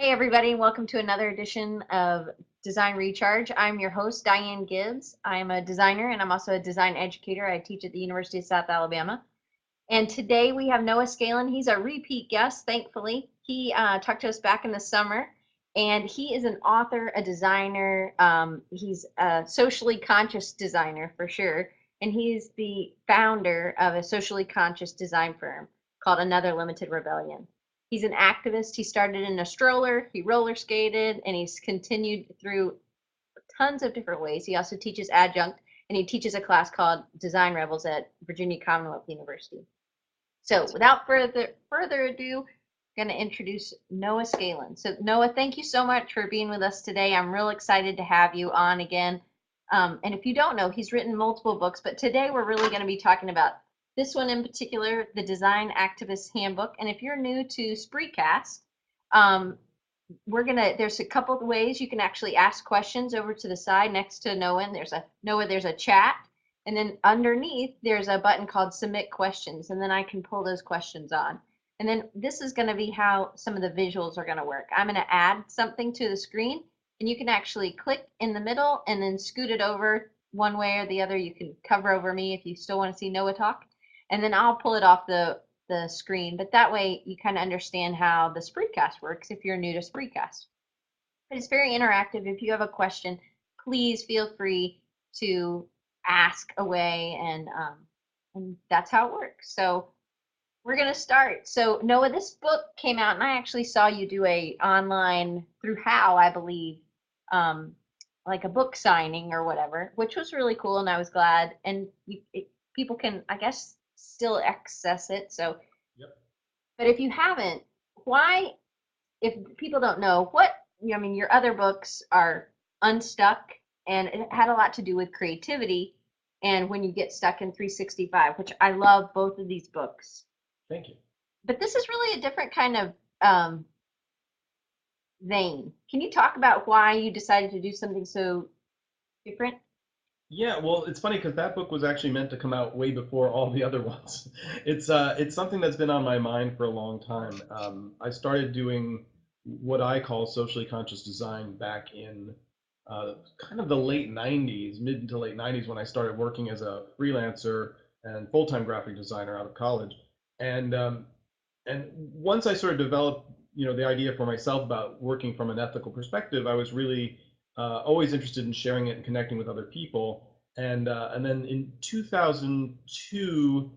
Hey everybody, welcome to another edition of Design Recharge. I'm your host, Diane Gibbs. I'm a designer and I'm also a design educator. I teach at the University of South Alabama. And today we have Noah Scalin. He's a repeat guest, thankfully. He talked to us back in the summer, and he is an author, a designer. He's a socially conscious designer for sure. And he's the founder of a socially conscious design firm called Another Limited Rebellion. He's an activist. He started in a stroller, he roller skated, and he's continued through tons of different ways. He also teaches adjunct, and he teaches a class called Design Rebels at Virginia Commonwealth University. So without further ado, I'm going to introduce Noah Scalin. So Noah, thank you so much for being with us today. I'm real excited to have you on again. And if you don't know, he's written multiple books, but today we're really going to be talking about this one in particular, the Design Activist Handbook. And if you're new to Spreecast, um, there's a couple of ways you can actually ask questions over to the side next to Noah. And there's a chat, and then underneath there's a button called Submit Questions, and then I can pull those questions on. And then this is going to be how some of the visuals are going to work. I'm going to add something to the screen, and you can actually click in the middle and then scoot it over one way or the other. You can cover over me if you still want to see Noah talk, and then I'll pull it off the screen. But that way you kind of understand how the Spreecast works if you're new to Spreecast. But it's very interactive. If you have a question, please feel free to ask away, and that's how it works. So we're gonna start. So Noah, this book came out, and I actually saw you do a online through How, I believe, um, like a book signing or whatever, which was really cool, and I was glad. And people can, I guess, still access it. So, Yep. but if you haven't, why if people don't know I mean, your other books are Unstuck, and it had a lot to do with creativity and when you get stuck in 365, which I love both of these books. Thank you. But this is really a different kind of um, vein. Can you talk about why you decided to do something so different? Yeah, well, it's funny because that book was actually meant to come out way before all the other ones. It's something that's been on my mind for a long time. I started doing what I call socially conscious design back in kind of the late 90s, mid to late 90s, when I started working as a freelancer and full-time graphic designer out of college. And and once I sort of developed, the idea for myself about working from an ethical perspective, I was really always interested in sharing it and connecting with other people. And then in 2002,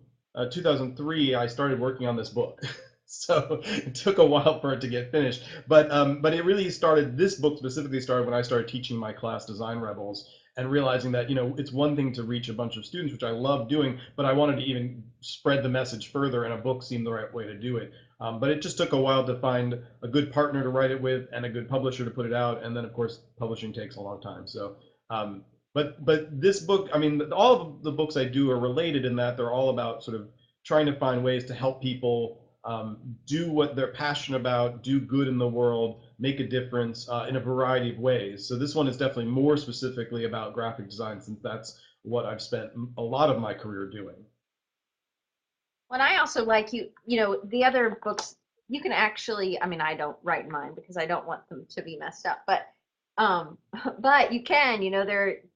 2003, I started working on this book. So it took a while for it to get finished, but it really started. This book specifically started when I started teaching my class Design Rebels, and realizing that it's one thing to reach a bunch of students, which I love doing, but I wanted to even spread the message further, and a book seemed the right way to do it. But it just took a while to find a good partner to write it with and a good publisher to put it out, and then of course publishing takes a long time. So, um, but this book, I mean, all of the books I do are related in that they're all about sort of trying to find ways to help people do what they're passionate about, do good in the world, make a difference in a variety of ways. So this one is definitely more specifically about graphic design, since that's what I've spent a lot of my career doing. When I also like the other books, you can actually, I mean, I don't write mine because I don't want them to be messed up, um, but you can,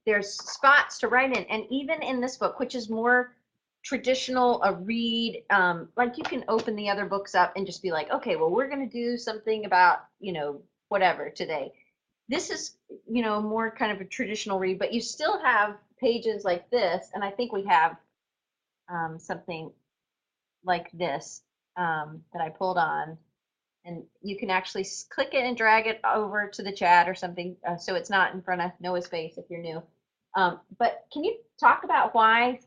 there's spots to write in, and even in this book, which is more traditional, a read, like you can open the other books up and just be like, okay, well, we're going to do something about, whatever today. This is, more kind of a traditional read, but you still have pages like this, and I think we have something like this that I pulled on, and you can actually click it and drag it over to the chat or something, so it's not in front of Noah's face if you're new. But can you talk about why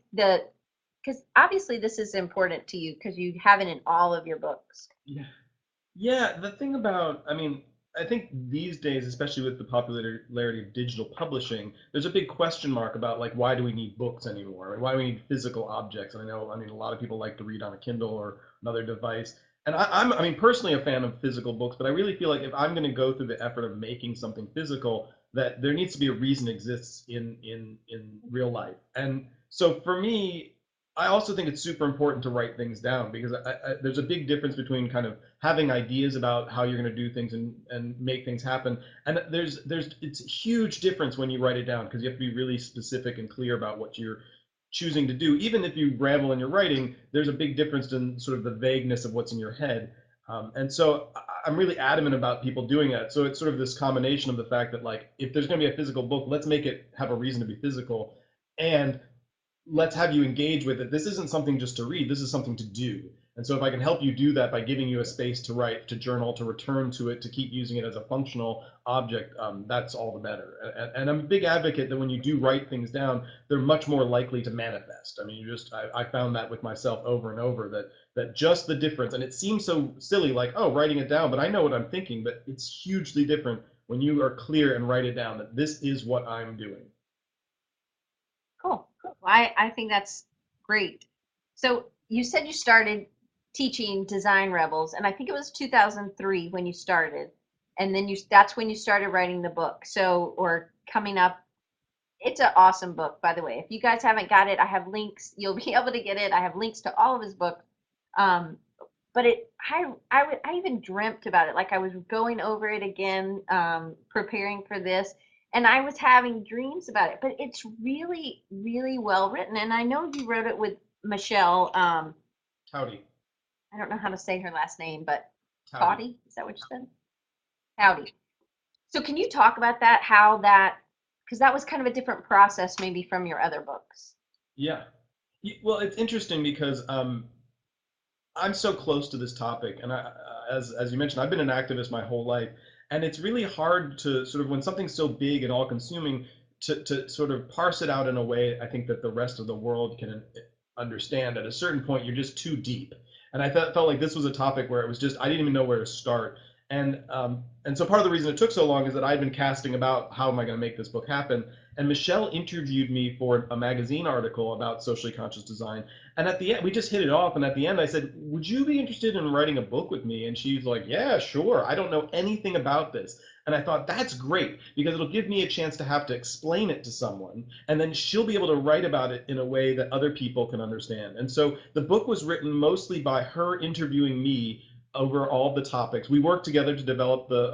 because obviously this is important to you because you have it in all of your books. Yeah. Yeah, the thing about, I mean, I think these days, especially with the popularity of digital publishing, there's a big question mark about like why do we need books anymore? Why do we need physical objects? And I know, I mean, a lot of people like to read on a Kindle or another device. And I mean, personally a fan of physical books, but I really feel like if I'm going to go through the effort of making something physical, that there needs to be a reason it exists in real life. And so for me, I also think it's super important to write things down because there's a big difference between kind of having ideas about how you're going to do things and make things happen. And it's a huge difference when you write it down because you have to be really specific and clear about what you're choosing to do. Even if you ramble in your writing, there's a big difference in sort of the vagueness of what's in your head. And so I'm really adamant about people doing that. So it's sort of this combination of the fact that like if there's going to be a physical book, let's make it have a reason to be physical. And let's have you engage with it. This isn't something just to read, this is something to do. And so if I can help you do that by giving you a space to write, to journal, to return to it, to keep using it as a functional object, that's all the better. And I'm a big advocate that when you do write things down, they're much more likely to manifest. I mean, I found that with myself over and over that just the difference, and it seems so silly, like, oh, writing it down, but I know what I'm thinking, but it's hugely different when you are clear and write it down that this is what I'm doing. Cool. Cool. I think that's great. So you said you started teaching Design Rebels, and I think it was 2003 when you started, and then that's when you started writing the book. So, or coming up. It's an awesome book, by the way. If you guys haven't got it, I have links. You'll be able to get it. I have links to all of his books. Um, but I even dreamt about it. Like I was going over it again, preparing for this, and I was having dreams about it. But it's really, really well written. And I know you wrote it with Michelle. Howdy. I don't know how to say her last name, but Howdy. Howdy, is that what you said? Howdy. So can you talk about that? How that, because that was kind of a different process maybe from your other books. Yeah. Well, it's interesting because I'm so close to this topic, and as you mentioned, I've been an activist my whole life, and it's really hard to sort of when something's so big and all-consuming to sort of parse it out in a way I think that the rest of the world can understand. At a certain point, you're just too deep, and I felt like this was a topic where it was just I didn't even know where to start, and so part of the reason it took so long is that I'd been casting about how am I going to make this book happen, and Michelle interviewed me for a magazine article about socially conscious design, and at the end, we just hit it off. And at the end, I said, "Would you be interested in writing a book with me?" And she's like, "Yeah, sure. I don't know anything about this." And I thought, that's great because it'll give me a chance to have to explain it to someone. And then she'll be able to write about it in a way that other people can understand. And so the book was written mostly by her interviewing me over all the topics. We worked together to develop the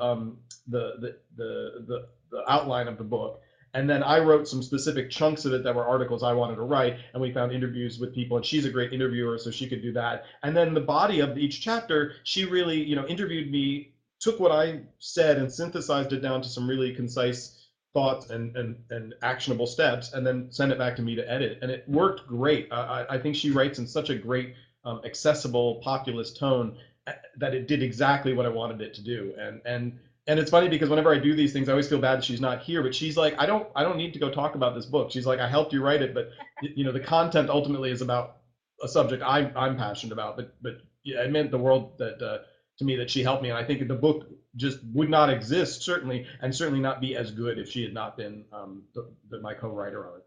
outline of the book, and then I wrote some specific chunks of it that were articles I wanted to write, and we found interviews with people, and she's a great interviewer, so she could do that. And then the body of each chapter, she really, interviewed me, took what I said and synthesized it down to some really concise thoughts and actionable steps, and then sent it back to me to edit. And it worked great. I think she writes in such a great, accessible, populist tone that it did exactly what I wanted it to do. And it's funny because whenever I do these things, I always feel bad that she's not here. But she's like, I don't need to go talk about this book. She's like, I helped you write it, but the content ultimately is about a subject I'm passionate about. But yeah, it meant the world that to me that she helped me, and I think the book just would not exist certainly, and certainly not be as good if she had not been my co-writer on it.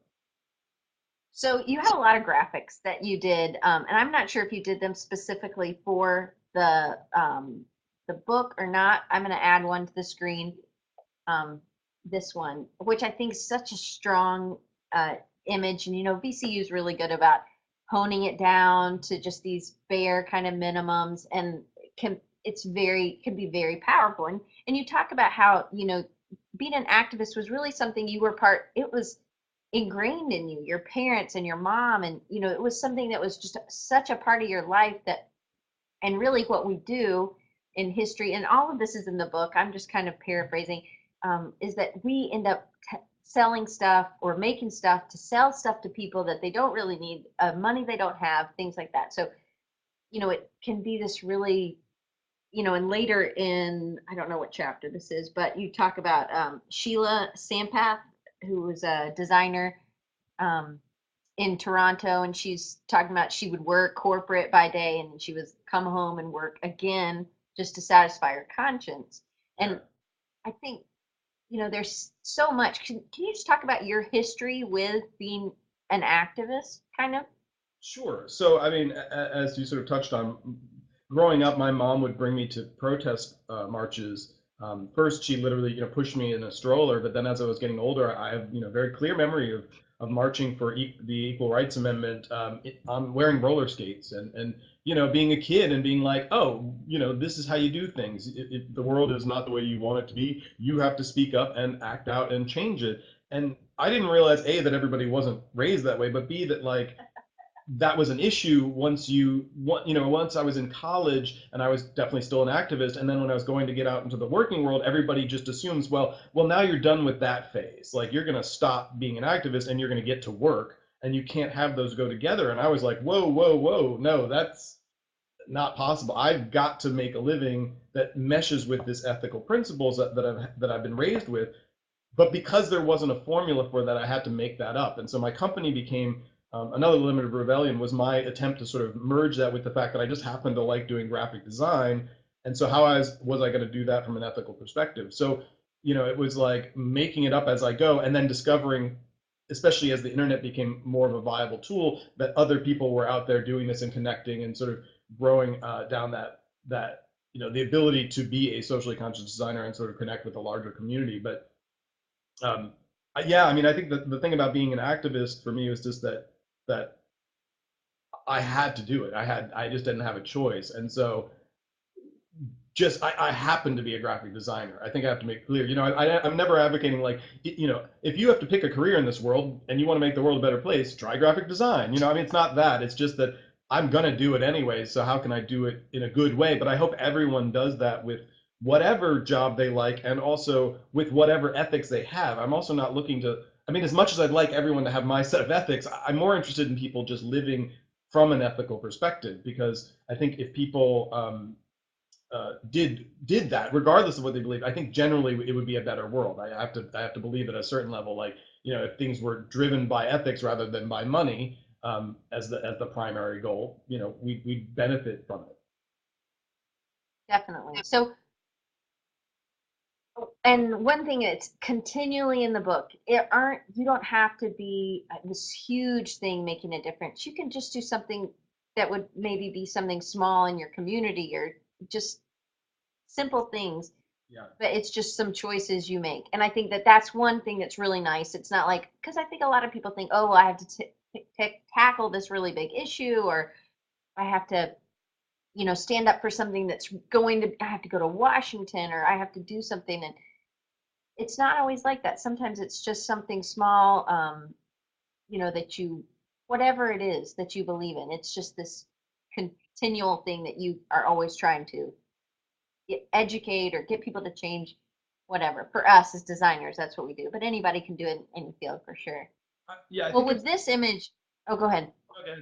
So you have a lot of graphics that you did, and I'm not sure if you did them specifically for the book or not. I'm going to add one to the screen, this one, which I think is such a strong uh, image. And VCU is really good about honing it down to just these bare kind of minimums, and can be very powerful. And you talk about how being an activist was really something you were part. It was ingrained in you, your parents and your mom, and it was something that was just such a part of your life that, and really what we do in history, and all of this is in the book, I'm just kind of paraphrasing, is that we end up selling stuff or making stuff to sell stuff to people that they don't really need, money they don't have, things like that. So it can be this really, and later in, I don't know what chapter this is, but you talk about Sheila Sampath, who was a designer um, in Toronto, and she's talking about she would work corporate by day, and then she was come home and work again just to satisfy her conscience. Yeah. And I think there's so much. Can you just talk about your history with being an activist, kind of? Sure. So, I mean, as you sort of touched on, growing up, my mom would bring me to protest marches First, she literally, pushed me in a stroller, but then as I was getting older, I have, very clear memory of marching for the Equal Rights Amendment, on wearing roller skates and being a kid and being like, oh, this is how you do things. If the world is not the way you want it to be, you have to speak up and act out and change it. And I didn't realize A, that everybody wasn't raised that way, but B, that like that was an issue once I was in college and I was definitely still an activist, and then when I was going to get out into the working world, everybody just assumes, well, now you're done with that phase, like you're going to stop being an activist and you're going to get to work, and you can't have those go together. And I was like, whoa, whoa, whoa, no, that's not possible. I've got to make a living that meshes with this ethical principles that I've been raised with. But because there wasn't a formula for that, I had to make that up. And so my company became, another limited rebellion was my attempt to sort of merge that with the fact that I just happened to like doing graphic design. And so how was I going to do that from an ethical perspective? So, it was like making it up as I go, and then discovering, especially as the internet became more of a viable tool, that other people were out there doing this and connecting and sort of growing, down that the ability to be a socially conscious designer and sort of connect with a larger community. But um, yeah, I mean, I think that the thing about being an activist for me was just that I had to do it. I just didn't have a choice, and so just I happen to be a graphic designer. I think I have to make clear. I'm never advocating like, if you have to pick a career in this world and you want to make the world a better place, try graphic design. I mean, it's not that. It's just that I'm gonna do it anyway. So how can I do it in a good way? But I hope everyone does that with whatever job they like, and also with whatever ethics they have. I'm also not looking to. I mean, as much as I'd like everyone to have my set of ethics, I'm more interested in people just living from an ethical perspective, because I think if people, did that, regardless of what they believe, I think generally it would be a better world. I have to believe at a certain level, like, if things were driven by ethics rather than by money, as the primary goal, we'd benefit from it. Definitely. So, and one thing that's continually in the book, you don't have to be this huge thing making a difference. You can just do something that would maybe be something small in your community, or just simple things, Yeah. but it's just some choices you make. And I think that that's one thing that's really nice. It's not like, because I think a lot of people think, oh, well, I have to tackle this really big issue, or I have to, stand up for something that's I have to go to Washington, or I have to do something. And it's not always like that. Sometimes it's just something small, that whatever it is that you believe in, it's just this continual thing that you are always trying to educate or get people to change. Whatever, for us as designers, that's what we do, but anybody can do it in any field for sure. Yeah, I Well, think with it's this image, oh, go ahead. okay.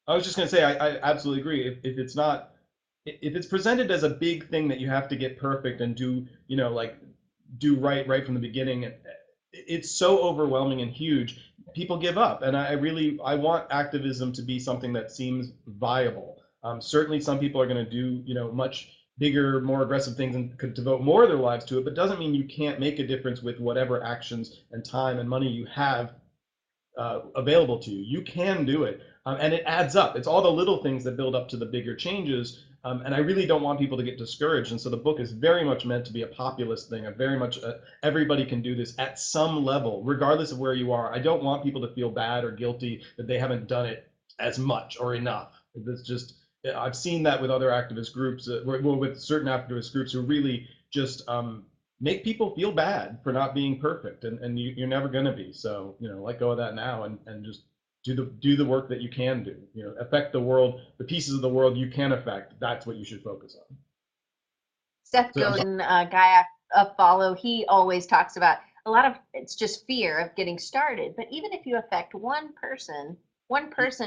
I was just going to say, I absolutely agree. If it's not, if it's presented as a big thing that you have to get perfect and do, like do right from the beginning, it's so overwhelming and huge. People give up, and I want activism to be something that seems viable. Certainly, some people are going to do, much bigger, more aggressive things and could devote more of their lives to it, but doesn't mean you can't make a difference with whatever actions and time and money you have, available to you. You can do it, and it adds up. It's all the little things that build up to the bigger changes. And I really don't want people to get discouraged. And so the book is very much meant to be a populist thing. A very much, everybody can do this at some level, regardless of where you are. I don't want people to feel bad or guilty that they haven't done it as much or enough. It's just, I've seen that with other activist groups, with certain activist groups who really just, make people feel bad for not being perfect, and you're never going to be. So let go of that now, and just do the work that you can do. Affect the world, the pieces of the world you can affect. That's what you should focus on. Seth So I'm sorry. Godin, a guy I follow, he always talks about a lot of it's just fear of getting started. But even if you affect one person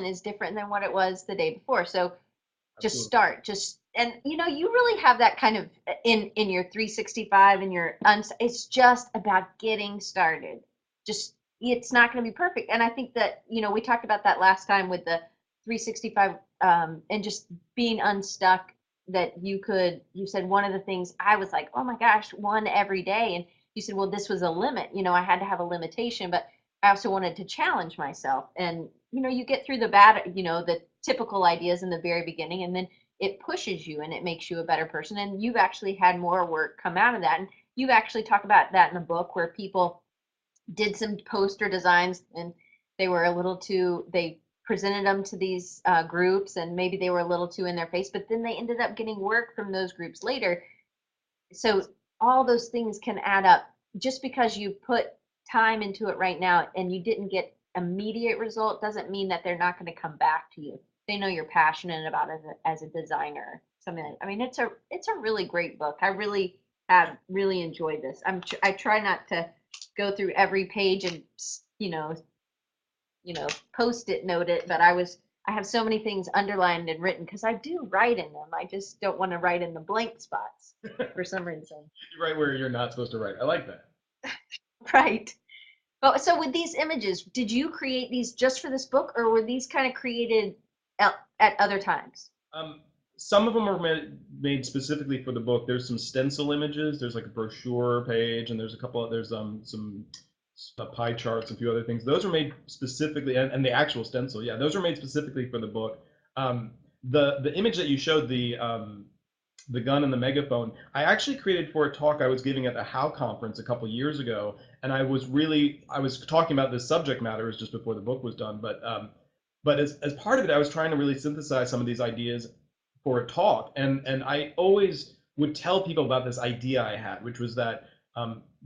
is different than what it was the day before. So just Absolutely. start, and you really have that kind of in your 365 and it's just about getting started. Just, it's not going to be perfect. And I think that, we talked about that last time with the 365, and just being unstuck, that you said one of the things I was like, oh my gosh, one every day. And you said, well, this was a limit, I had to have a limitation, but I also wanted to challenge myself. And you get through the bad, the typical ideas in the very beginning, and then it pushes you and it makes you a better person. And you've actually had more work come out of that. And you've actually talked about that in the book where people did some poster designs and they were a little too, they presented them to these groups and maybe they were a little too in their face, but then they ended up getting work from those groups later. So all those things can add up. Just because you put time into it right now and you didn't get immediate result doesn't mean that they're not going to come back to you. They know you're passionate about it as a designer. Something I mean, it's a really great book. I really have really enjoyed this. I try not to go through every page and you know post it note it, but I have so many things underlined and written because I do write in them. I just don't want to write in the blank spots for some reason. Right where you're not supposed to write. I like that. Right. But so with these images, did you create these just for this book, or were these kind of created at other times? Um, some of them are made specifically for the book. There's some stencil images. There's like a brochure page, and there's a couple of there's some pie charts, and a few other things. Those are made specifically, and the actual stencil, yeah, those are made specifically for the book. Um, the image that you showed, the gun and the megaphone, I actually created for a talk I was giving at the How conference a couple years ago, and I was talking about this subject matter. It was just before the book was done, but as part of it, I was trying to really synthesize some of these ideas for a talk, and I always would tell people about this idea I had, which was that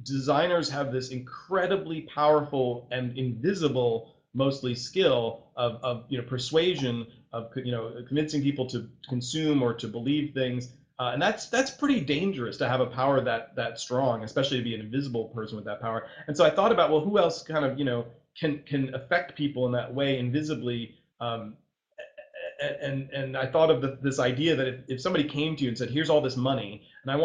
designers have this incredibly powerful and invisible, mostly skill of persuasion, of convincing people to consume or to believe things, and that's pretty dangerous to have a power that strong, especially to be an invisible person with that power. And so I thought about, well, who else kind of can affect people in that way invisibly. And I thought of this idea that if somebody came to you and said, "Here's all this money, and I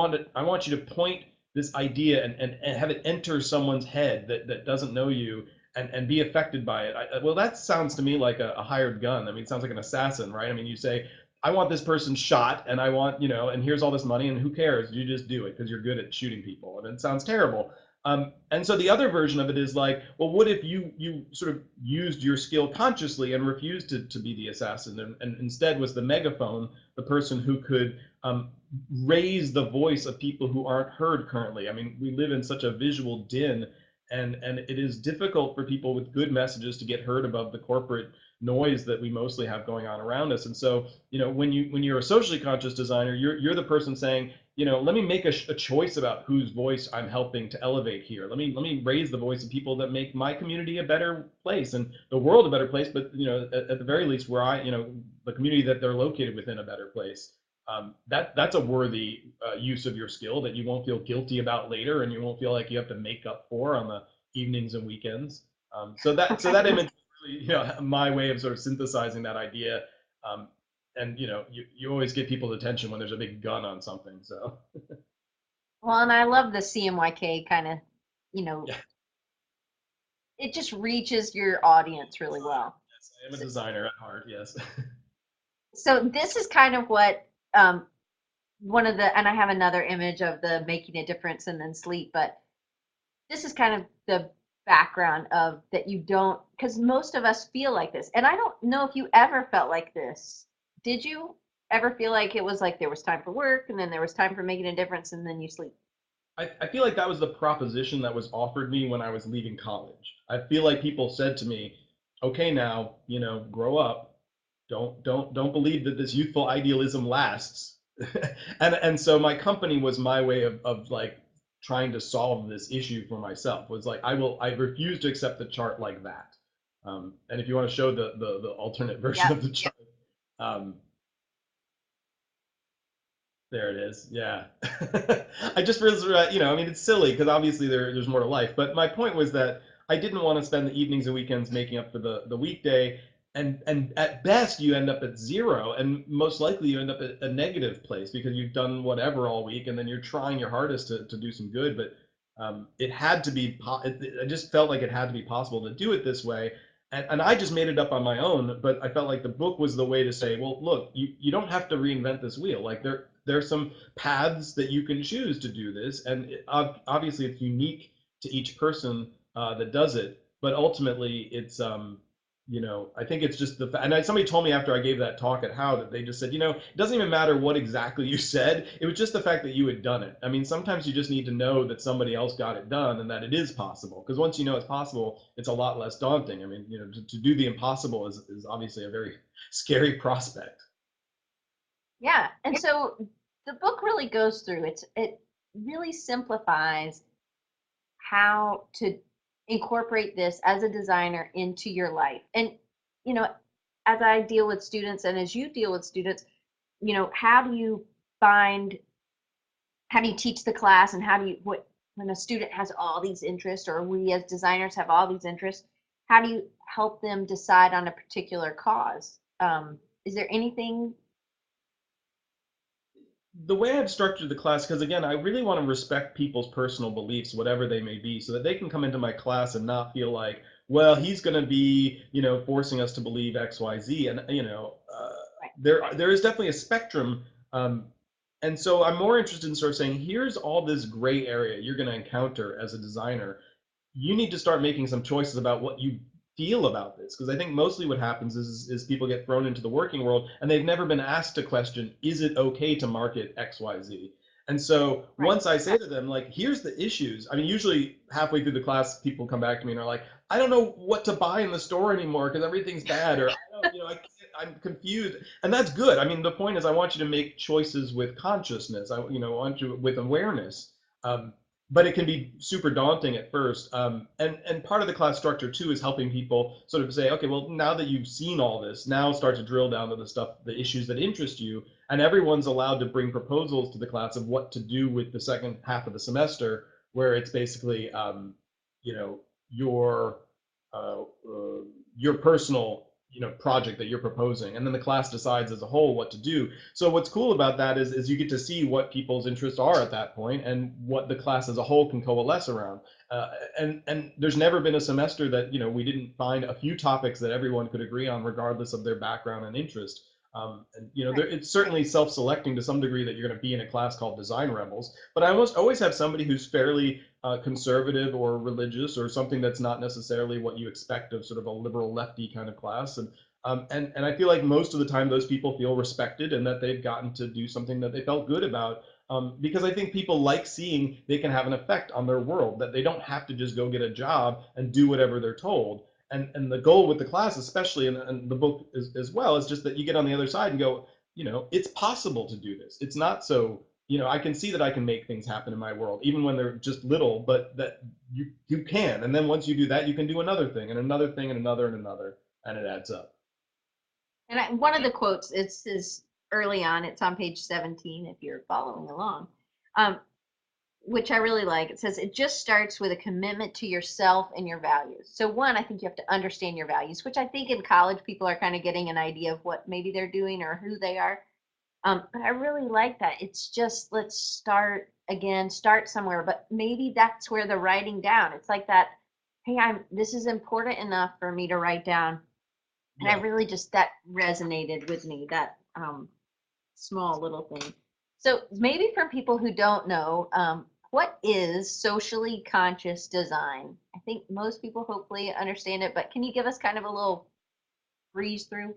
want you to point this idea and have it enter someone's head that doesn't know you and be affected by it." Well, that sounds to me like a hired gun. I mean, it sounds like an assassin, right? I mean, you say, "I want this person shot, and I want and here's all this money, and who cares? You just do it because you're good at shooting people," and it sounds terrible. And so the other version of it is like, well, what if you sort of used your skill consciously and refused to be the assassin, and instead was the megaphone, the person who could raise the voice of people who aren't heard currently. I mean, we live in such a visual din, and it is difficult for people with good messages to get heard above the corporate noise that we mostly have going on around us. And so, when you're a socially conscious designer, you're the person saying, let me make a choice about whose voice I'm helping to elevate here. Let me raise the voice of people that make my community a better place and the world a better place. But at the very least, where the community that they're located within a better place. That's a worthy use of your skill that you won't feel guilty about later, and you won't feel like you have to make up for on the evenings and weekends. So that image is really, my way of sort of synthesizing that idea. Um, and you always get people's attention when there's a big gun on something. So Well, and I love the CMYK kind of, you know, yeah, it just reaches your audience really well. yes, I am a designer at heart. Yes. So this is kind of what um, one of the, and I have another image of the making a difference and then sleep, but this is kind of the background of that you don't, because most of us feel like this. And I don't know if you ever felt like this. Did you ever feel like it was like there was time for work and then there was time for making a difference and then you sleep? I feel like that was the proposition that was offered me when I was leaving college. I feel like people said to me, "Okay, now, grow up. Don't believe that this youthful idealism lasts." And so my company was my way of like trying to solve this issue for myself. Was like, I refuse to accept the chart like that. And if you want to show the alternate version Yep. of the chart, um, there it is. Yeah. I just was, I mean, it's silly because obviously there's more to life. But my point was that I didn't want to spend the evenings and weekends making up for the weekday. And at best, you end up at zero. And most likely, you end up at a negative place because you've done whatever all week. And then you're trying your hardest to do some good. But it had to be, I just felt like it had to be possible to do it this way. And I just made it up on my own, but I felt like the book was the way to say, well, look, you don't have to reinvent this wheel. Like there's some paths that you can choose to do this, and obviously it's unique to each person that does it. But ultimately, I think it's just somebody told me after I gave that talk at How that they just said, it doesn't even matter what exactly you said. It was just the fact that you had done it. I mean, sometimes you just need to know that somebody else got it done and that it is possible. Because once you know it's possible, it's a lot less daunting. I mean, to do the impossible is obviously a very scary prospect. Yeah. And so the book really goes through it really simplifies how to incorporate this as a designer into your life. And, you know, as I deal with students and as you deal with students, how do you find, how do you teach the class and how do you, what, when a student has all these interests or we as designers have all these interests, how do you help them decide on a particular cause? Is there anything? The way I've structured the class, because again, I really want to respect people's personal beliefs, whatever they may be, so that they can come into my class and not feel like, well, he's going to be, forcing us to believe X, Y, Z, and Right. there is definitely a spectrum, and so I'm more interested in sort of saying, here's all this gray area you're going to encounter as a designer. You need to start making some choices about what you feel about this, because I think mostly what happens is people get thrown into the working world and they've never been asked to question, is it okay to market XYZ? And so Right. once I say to them, like, here's the issues, I mean, usually halfway through the class people come back to me and are like, I don't know what to buy in the store anymore because everything's bad, or I don't, I can't, I'm confused. And that's good. I mean, the point is I want you to make choices with consciousness. I want you with awareness. um, but it can be super daunting at first. And part of the class structure too is helping people sort of say, okay, well, now that you've seen all this, now start to drill down to the stuff, the issues that interest you, and everyone's allowed to bring proposals to the class of what to do with the second half of the semester, where it's basically, you know, your your personal project that you're proposing, and then the class decides as a whole what to do. So what's cool about that is you get to see what people's interests are at that point and what the class as a whole can coalesce around. Uh, and there's never been a semester that we didn't find a few topics that everyone could agree on, regardless of their background and interest. And Right. it's certainly self-selecting to some degree that you're going to be in a class called Design Rebels. But I almost always have somebody who's fairly conservative or religious or something that's not necessarily what you expect of sort of a liberal lefty kind of class. And I feel like most of the time those people feel respected and that they've gotten to do something that they felt good about. Because I think people like seeing they can have an effect on their world, that they don't have to just go get a job and do whatever they're told. And the goal with the class, especially, and the book as well, is just that you get on the other side and go, it's possible to do this. It's not so, I can see that I can make things happen in my world, even when they're just little, but that you can. And then once you do that, you can do another thing and another thing and another, and it adds up. And one of the quotes, is early on, it's on page 17 if you're following along, um, which I really like. It says, it just starts with a commitment to yourself and your values. So, one, I think you have to understand your values, which I think in college people are kind of getting an idea of what maybe they're doing or who they are. But I really like that. It's just, let's start again, start somewhere, but maybe that's where the writing down. It's like that, hey, this is important enough for me to write down. And I Yeah. really just, that resonated with me, that small little thing. So maybe for people who don't know, what is socially conscious design? I think most people hopefully understand it, but can you give us kind of a little breeze through?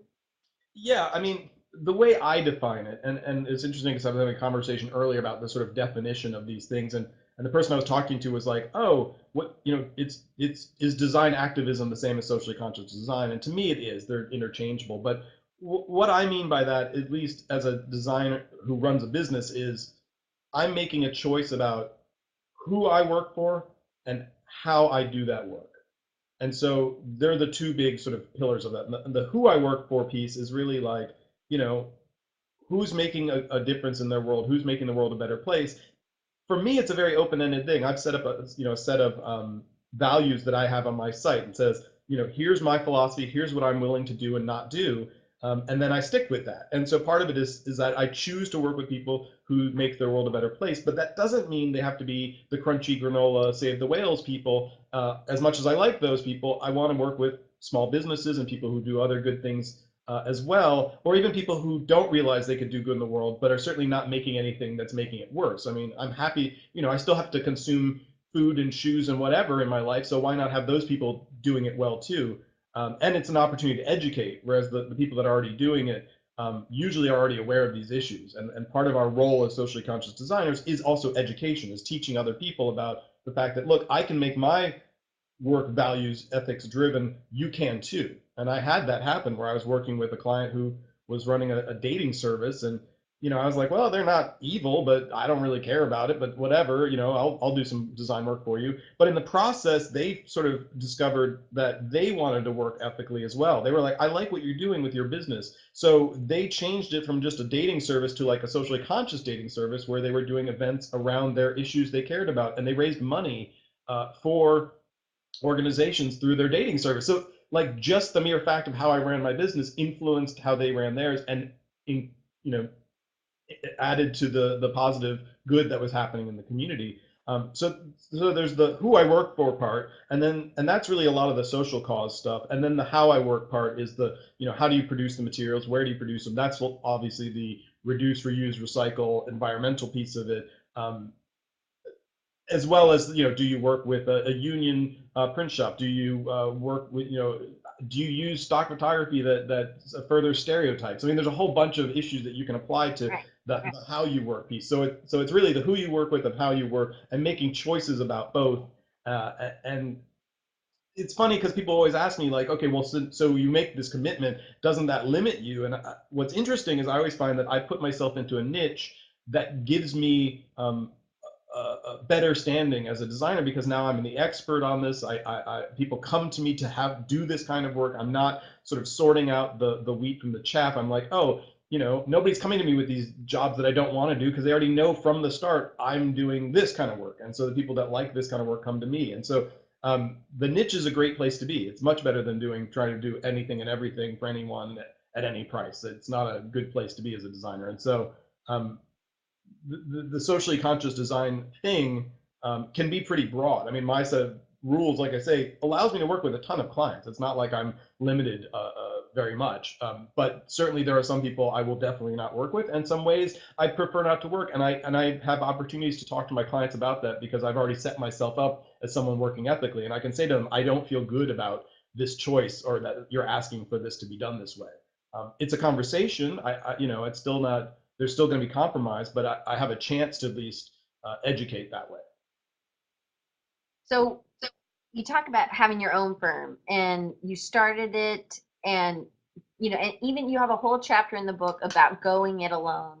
Yeah, I mean, the way I define it, and it's interesting because I was having a conversation earlier about the sort of definition of these things, and the person I was talking to was like, "Oh, what it's is design activism the same as socially conscious design?" And to me, it is. They're interchangeable. But what I mean by that, at least as a designer who runs a business, is I'm making a choice about who I work for and how I do that work. And so they're the two big sort of pillars of that. And the who I work for piece is really like, you know, who's making a difference in their world, who's making the world a better place. For me, it's a very open-ended thing. I've set up a set of values that I have on my site and says, here's my philosophy, here's what I'm willing to do and not do, and then I stick with that. And so part of it is that I choose to work with people who make their world a better place, but that doesn't mean they have to be the crunchy granola save the whales people. As much as I like those people, I want to work with small businesses and people who do other good things as well, or even people who don't realize they could do good in the world, but are certainly not making anything that's making it worse. I mean, I'm happy, I still have to consume food and shoes and whatever in my life, so why not have those people doing it well too? And it's an opportunity to educate, whereas the people that are already doing it usually are already aware of these issues. And part of our role as socially conscious designers is also education, is teaching other people about the fact that, look, I can make my work values ethics driven, you can too. And I had that happen where I was working with a client who was running a dating service, and I was like, well, they're not evil, but I don't really care about it, but whatever, I'll do some design work for you. But in the process, they sort of discovered that they wanted to work ethically as well. They were like, I like what you're doing with your business. So they changed it from just a dating service to like a socially conscious dating service where they were doing events around their issues they cared about, and they raised money for organizations through their dating service. So like just the mere fact of how I ran my business influenced how they ran theirs, and in, you know added to the positive good that was happening in the community. So there's the who I work for part, and that's really a lot of the social cause stuff. And then the how I work part is the how do you produce the materials, where do you produce them? That's obviously the reduce, reuse, recycle, environmental piece of it. As well as do you work with a union print shop? Do you work with do you use stock photography that further stereotypes? I mean, there's a whole bunch of issues that you can apply to Right. the how you work piece. So it's really the who you work with and how you work, and making choices about both. And it's funny because people always ask me like, okay, well, so you make this commitment, doesn't that limit you? And what's interesting is I always find that I put myself into a niche that gives me a better standing as a designer, because now I'm the expert on this. People come to me to do this kind of work. I'm not sort of sorting out the wheat from the chaff. I'm like, oh, nobody's coming to me with these jobs that I don't want to do, because they already know from the start I'm doing this kind of work. And so the people that like this kind of work come to me. And so the niche is a great place to be. It's much better than trying to do anything and everything for anyone at any price. It's not a good place to be as a designer. And so um, the socially conscious design thing can be pretty broad. I mean, my set of rules, like I say, allows me to work with a ton of clients. It's not like I'm limited very much. But certainly there are some people I will definitely not work with, and some ways I prefer not to work. And I have opportunities to talk to my clients about that, because I've already set myself up as someone working ethically, and I can say to them, I don't feel good about this choice, or that you're asking for this to be done this way. It's a conversation. It's still not, there's still going to be compromise, but I have a chance to at least educate that way. So you talk about having your own firm and you started it, and and even you have a whole chapter in the book about going it alone.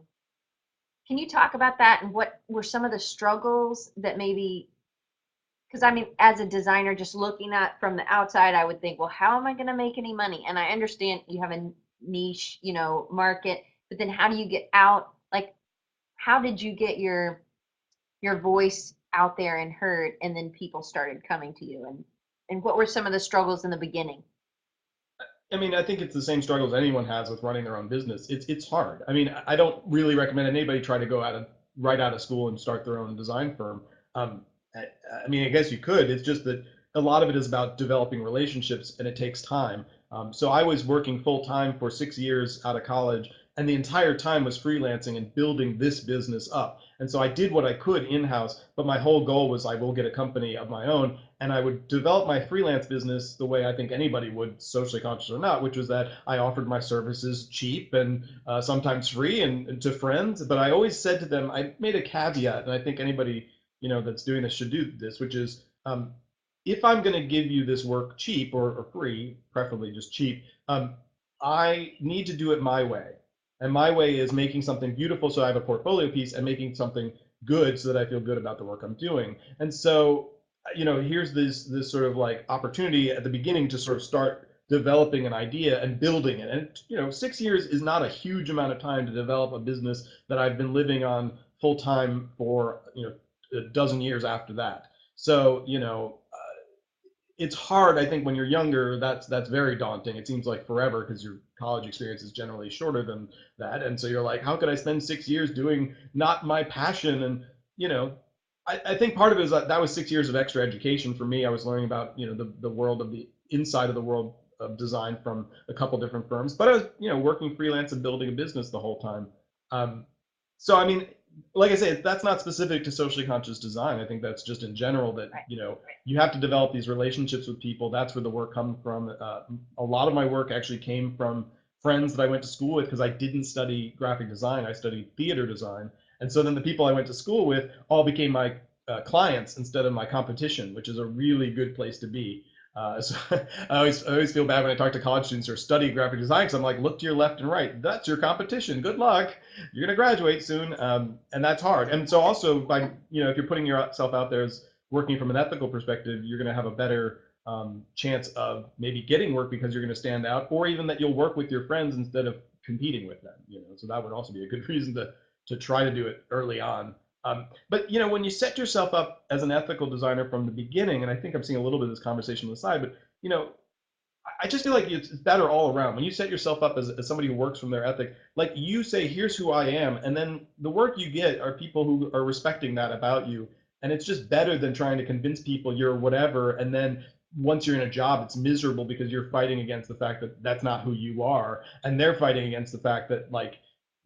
Can you talk about that, and what were some of the struggles that maybe, because I mean, as a designer, just looking at from the outside, I would think, well, how am I going to make any money? And I understand you have a niche, market, but then how do you get out? Like, how did you get your voice out there and heard, and then people started coming to you? And what were some of the struggles in the beginning? I mean, I think it's the same struggles anyone has with running their own business. It's hard. I mean, I don't really recommend anybody try to go right out of school and start their own design firm. Um, I mean, I guess you could. It's just that a lot of it is about developing relationships, and it takes time. So I was working full time for 6 years out of college, and the entire time was freelancing and building this business up. And so I did what I could in house, but my whole goal was I will get a company of my own, and I would develop my freelance business the way I think anybody would, socially conscious or not, which was that I offered my services cheap and sometimes free, and to friends. But I always said to them, I made a caveat, and I think anybody that's doing this should do this, which is if I'm going to give you this work cheap or free, preferably just cheap, I need to do it my way. And my way is making something beautiful so I have a portfolio piece, and making something good so that I feel good about the work I'm doing. And so here's this sort of like opportunity at the beginning to sort of start developing an idea and building it. And 6 years is not a huge amount of time to develop a business that I've been living on full time for a dozen years after that. So it's hard. I think when you're younger, that's very daunting. It seems like forever, because your college experience is generally shorter than that, and so you're like, how could I spend 6 years doing not my passion? And you know, I think part of it is that was 6 years of extra education for me. I was learning about the world of the inside of the world of design from a couple different firms, but I was working freelance and building a business the whole time. Um, so I mean, like I say, that's not specific to socially conscious design. I think that's just in general that, Right. you have to develop these relationships with people. That's where the work comes from. A lot of my work actually came from friends that I went to school with because I didn't study graphic design. I studied theater design. And so then the people I went to school with all became my clients instead of my competition, which is a really good place to be. So I always feel bad when I talk to college students who are studying graphic design because I'm like, look to your left and right. That's your competition. Good luck. You're going to graduate soon, and that's hard. And so also by if you're putting yourself out there as working from an ethical perspective, you're going to have a better chance of maybe getting work because you're going to stand out, or even that you'll work with your friends instead of competing with them. So that would also be a good reason to try to do it early on. But when you set yourself up as an ethical designer from the beginning, and I think I'm seeing a little bit of this conversation on the side, but I just feel like it's better all around. When you set yourself up as somebody who works from their ethic, like you say, here's who I am, and then the work you get are people who are respecting that about you, and it's just better than trying to convince people you're whatever, and then once you're in a job, it's miserable because you're fighting against the fact that that's not who you are, and they're fighting against the fact that like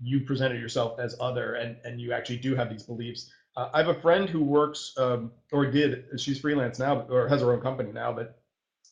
you presented yourself as other, and you actually do have these beliefs. I have a friend who works or did, she's freelance now or has her own company now, but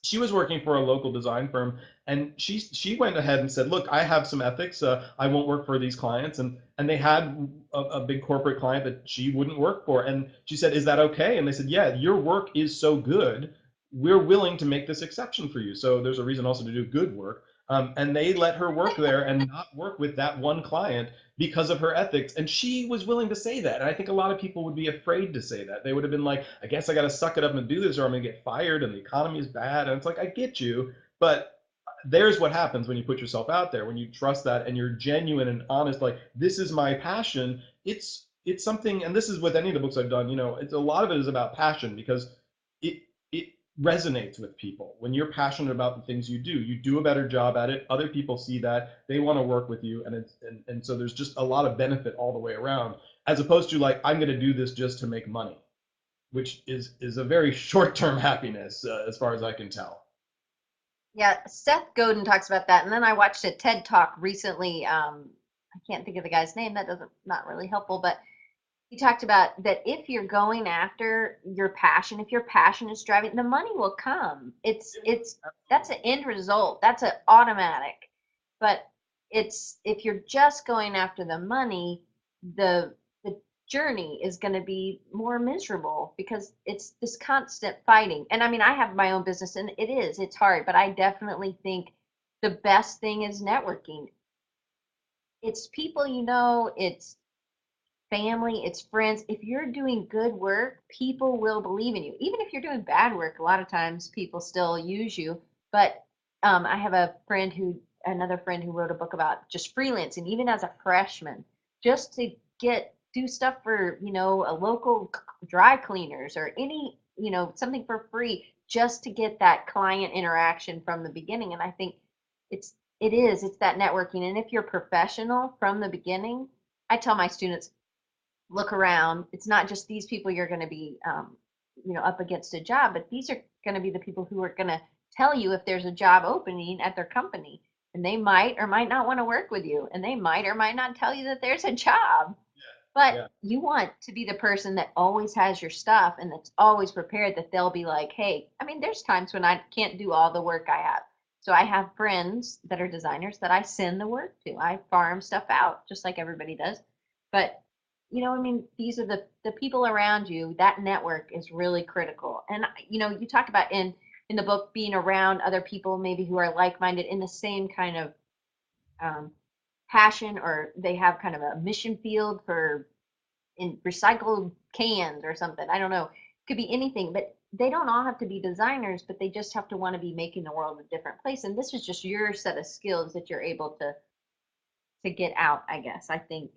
she was working for a local design firm, and she went ahead and said, look, I have some ethics. I won't work for these clients. And they had a big corporate client that she wouldn't work for, and she said, is that okay? And they said, yeah, your work is so good, we're willing to make this exception for you. So there's a reason also to do good work. And they let her work there and not work with that one client because of her ethics. And she was willing to say that. And I think a lot of people would be afraid to say that. They would have been like, I guess I got to suck it up and do this or I'm going to get fired and the economy is bad. And it's like, I get you. But there's what happens when you put yourself out there, when you trust that and you're genuine and honest, like, this is my passion. It's something, and this is with any of the books I've done, it's a lot of it is about passion because it resonates with people. When you're passionate about the things you do a better job at it. Other people see that, they want to work with you, and so there's just a lot of benefit all the way around, as opposed to like, I'm going to do this just to make money, which is a very short-term happiness, as far as I can tell. Yeah, Seth Godin talks about that, and then I watched a TED talk recently. I can't think of the guy's name. That doesn't not really helpful, but he talked about that if you're going after your passion, if your passion is driving, the money will come. It's that's an end result. That's an automatic. But it's if you're just going after the money, the journey is going to be more miserable because it's this constant fighting. And I mean, I have my own business and it's hard, but I definitely think the best thing is networking. It's people it's family, it's friends. If you're doing good work, people will believe in you. Even if you're doing bad work, a lot of times people still use you. But I have another friend who wrote a book about just freelancing, even as a freshman, just to do stuff for, a local dry cleaners or any, something for free, just to get that client interaction from the beginning. And I think it's that networking. And if you're professional from the beginning, I tell my students, look around. It's not just these people you're going to be, up against a job, but these are going to be the people who are going to tell you if there's a job opening at their company. And they might or might not want to work with you. And they might or might not tell you that there's a job. But Yeah. you want to be the person that always has your stuff and that's always prepared, that they'll be like, hey, I mean, there's times when I can't do all the work I have. So I have friends that are designers that I send the work to. I farm stuff out just like everybody does. But I mean, these are the people around you. That network is really critical. And you talk about in the book being around other people maybe who are like-minded in the same kind of um, passion, or they have kind of a mission field for in recycled cans or something. I don't know. Could be anything, but they don't all have to be designers, but they just have to want to be making the world a different place. And this is just your set of skills that you're able to get out, I guess. I think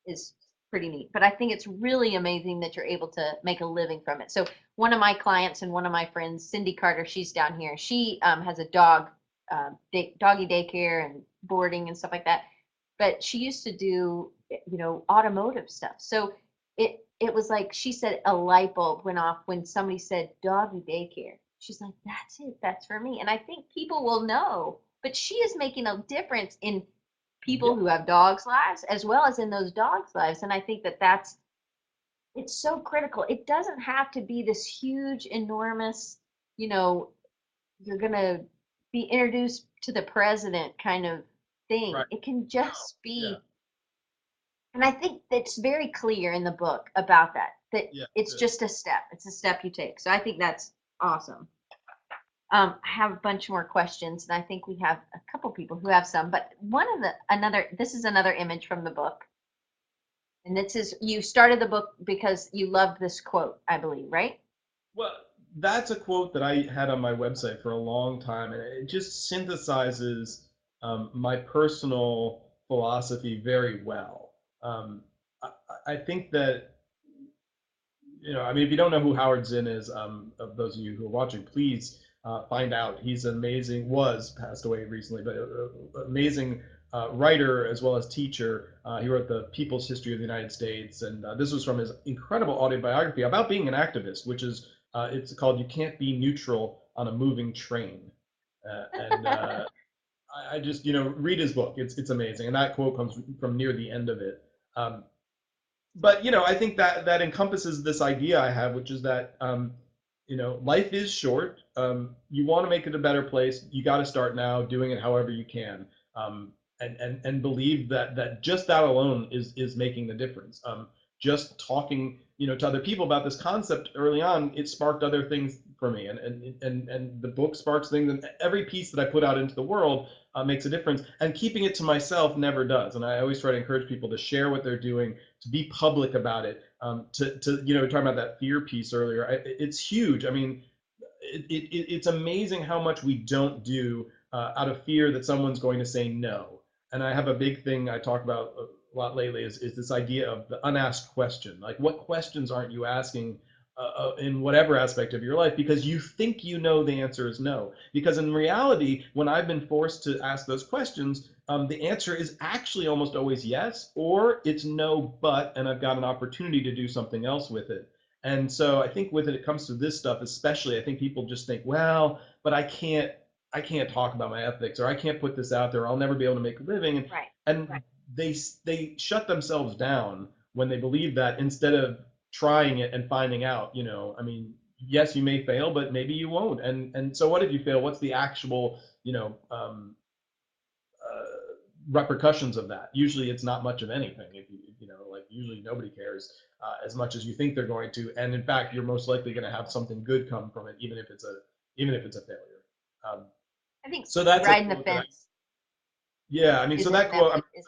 is pretty neat. But I think it's really amazing that you're able to make a living from it. So one of my clients and one of my friends, Cindy Carter, she's down here. She has a doggy daycare and boarding and stuff like that. But she used to do, automotive stuff. So it was like she said a light bulb went off when somebody said doggy daycare. She's like, that's it, that's for me. And I think people will know. But she is making a difference in people Yeah, who have dogs' lives as well as in those dogs' lives. And I think that it's so critical. It doesn't have to be this huge, enormous, you know, you're going to be introduced to the president kind of thing. right. It can No, just yeah, be, and I think that's very clear in the book about that yeah, it's good. just a step. It's a step you take. So I think that's awesome. I have a bunch more questions, and I think we have a couple people who have some. But this is another image from the book, and this is you started the book because you loved this quote, I believe, right? Well, that's a quote that I had on my website for a long time, and it just synthesizes my personal philosophy very well. I, I think that, I mean, if you don't know who Howard Zinn is, of those of you who are watching, please find out. He's an amazing, was passed away recently, but amazing writer as well as teacher. He wrote The People's History of the United States, and this was from his incredible autobiography about being an activist, which is it's called "You Can't Be Neutral on a Moving Train." And I just, read his book. It's amazing, and that quote comes from near the end of it. Um, but I think that that encompasses this idea I have, which is that life is short. You want to make it a better place. You got to start now, doing it however you can, and believe that just that alone is making the difference. Just talking to other people about this concept early on, it sparked other things for me, and the book sparks things, and every piece that I put out into the world makes a difference. And keeping it to myself never does. And I always try to encourage people to share what they're doing, to be public about it. To talking about that fear piece earlier, it's huge. I mean, it's amazing how much we don't do out of fear that someone's going to say no. And I have a big thing I talk about a lot lately is this idea of the unasked question. Like, what questions aren't you asking in whatever aspect of your life because you think you know the answer is no? Because in reality, when I've been forced to ask those questions, the answer is actually almost always yes, or it's no, but, and I've got an opportunity to do something else with it. And so I think when it comes to this stuff, especially, I think people just think, well, but I can't talk about my ethics, or I can't put this out there, or I'll never be able to make a living. And Right. and they shut themselves down when they believe that, instead of trying it and finding out. I mean, yes, you may fail, but maybe you won't. And so what if you fail? What's the actual repercussions of that? Usually, it's not much of anything. If like, usually nobody cares as much as you think they're going to. And in fact, you're most likely going to have something good come from it, even if it's a failure. Um, I think so that's a riding the quote that fence yeah, I mean, so is that quote, is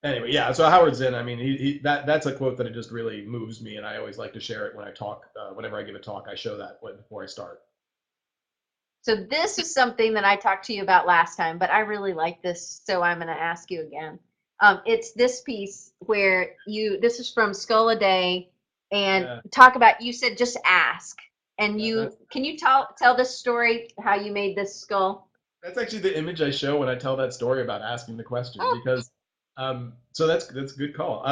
anyway, yeah. So Howard Zinn, I mean, that's a quote that it just really moves me, and I always like to share it when I talk. Whenever I give a talk, I show that before I start. so this is something that I talked to you about last time, but I really like this, so I'm going to ask you again. It's this piece where this is from Skull a Day, and Yeah, talk about, you said just ask. And that's can you tell this story, how you made this skull? that's actually the image I show when I tell that story about asking the question, Oh, because so that's a good call.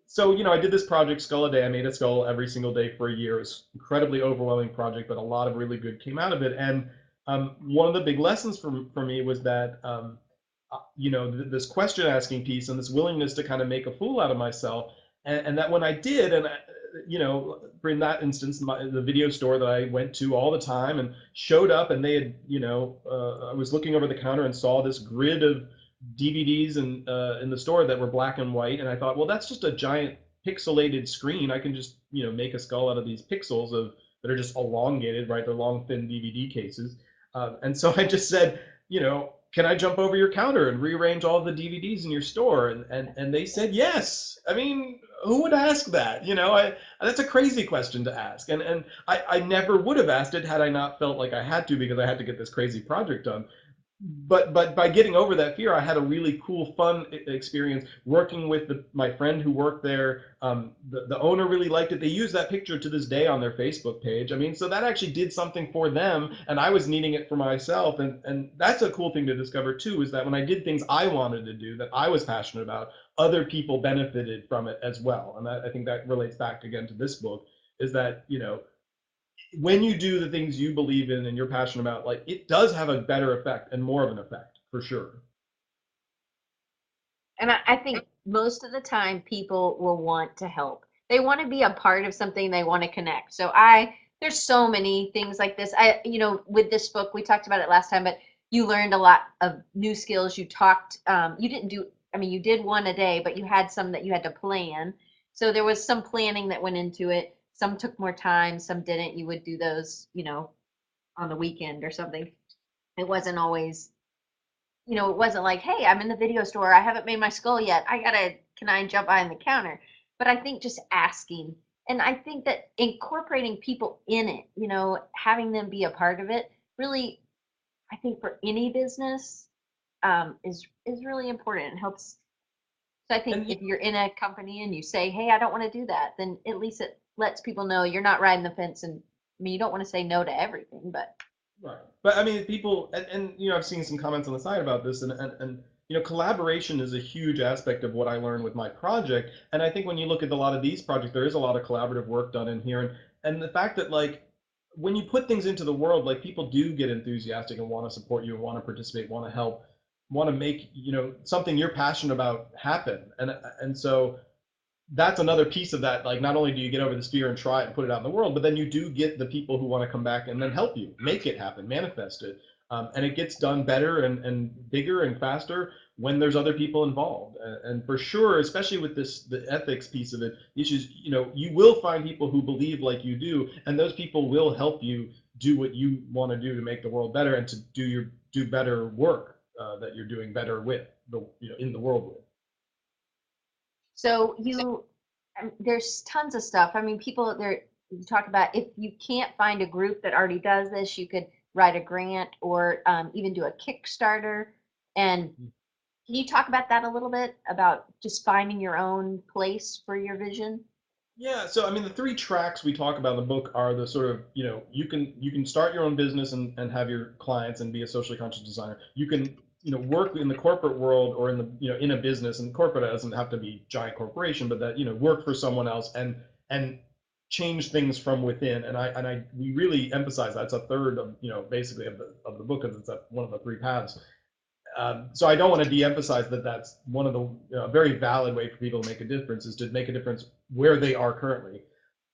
So I did this project Skull a Day. I made a skull every single day for a year. It was an incredibly overwhelming project, but a lot of really good came out of it. And one of the big lessons for me was that this question asking piece and this willingness to kind of make a fool out of myself, and that when I did, and for in that instance, the video store that I went to all the time and showed up, and they had, I was looking over the counter and saw this grid of DVDs in the store that were black and white, and I thought, well, that's just a giant pixelated screen. I can just make a skull out of these pixels that are just elongated, right? They're long, thin DVD cases, and so I just said, can I jump over your counter and rearrange all the DVDs in your store? And they said yes. I mean, who would ask that? That's a crazy question to ask, and I never would have asked it had I not felt like I had to, because I had to get this crazy project done. But by getting over that fear, I had a really cool, fun experience working with my friend who worked there. The owner really liked it. They use that picture to this day on their Facebook page. I mean, so that actually did something for them, and I was needing it for myself. And that's a cool thing to discover too, is that when I did things I wanted to do that I was passionate about, other people benefited from it as well. And I think that relates back again to this book, is that when you do the things you believe in and you're passionate about, like, it does have a better effect and more of an effect for sure. And I think most of the time people will want to help. They want to be a part of something, they want to connect. So there's so many things like this. With this book, we talked about it last time, but you learned a lot of new skills. You didn't do, I mean, you did one a day, but you had some that you had to plan. So there was some planning that went into it. Some took more time, some didn't. You would do those, on the weekend or something. It wasn't always it wasn't like, hey, I'm in the video store. I haven't made my skull yet. Can I jump behind the counter? But I think just asking. And I think that incorporating people in it, having them be a part of it, really, I think for any business, is really important. It helps. So I think And if you're in a company and you say, hey, I don't want to do that, then at least it lets people know you're not riding the fence. And I mean, you don't want to say no to everything, but right. But I mean, people, and I've seen some comments on the side about this, and collaboration is a huge aspect of what I learned with my project. And I think when you look at a lot of these projects, there is a lot of collaborative work done in here, and the fact that like when you put things into the world, like people do get enthusiastic and want to support you, want to participate, want to help, want to make something you're passionate about happen, and so that's another piece of that. Like, not only do you get over this fear and try it and put it out in the world, but then you do get the people who want to come back and then help you make it happen, manifest it. And it gets done better and bigger and faster when there's other people involved. And for sure, especially with the ethics piece of it, issues, you will find people who believe like you do, and those people will help you do what you want to do to make the world better and to do better work that you're doing better with in the world with. so there's tons of stuff. I mean, people there you talk about if you can't find a group that already does this, you could write a grant or even do a Kickstarter. And can you talk about that a little bit about just finding your own place for your vision? Yeah, so I mean, the three tracks we talk about in the book are the sort of, you can start your own business and have your clients and be a socially conscious designer. You can, work in the corporate world or in the, in a business, and corporate doesn't have to be giant corporation, but that, work for someone else and change things from within. And we really emphasize that. It's a third of, basically of the book, because it's one of the three paths. So I don't want to de-emphasize that that's one of the very valid way for people to make a difference, is to make a difference where they are currently.